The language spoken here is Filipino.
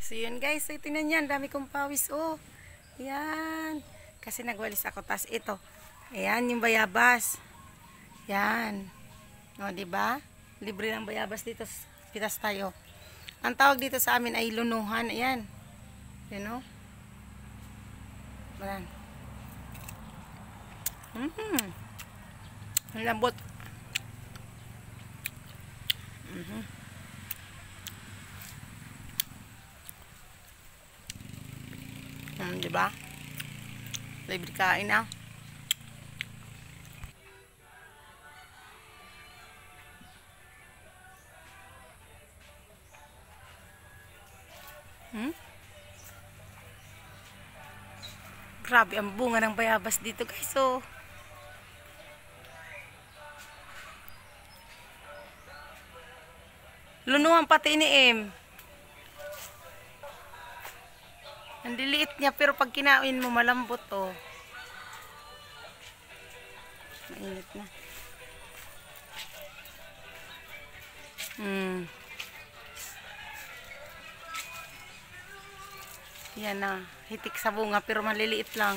So yun guys, so tingnan yan, dami kong pawis oh. Yan. Kasi nagwalis ako, tas ito. Ayan yung bayabas. Yan. O, diba? Libre ng bayabas dito, pitas tayo. Ang tawag dito sa amin ay lunuhan. Ayan. You know? Ayan. Ang lambot. Diba? Libre kain na. Grabe ang bunga ng bayabas dito guys. So, lunuhan pati ni Em. Ang liliit niya pero pag kinain mo malambot oh. Mainit na. Yan na. Hitik sa bunga pero maliliit lang.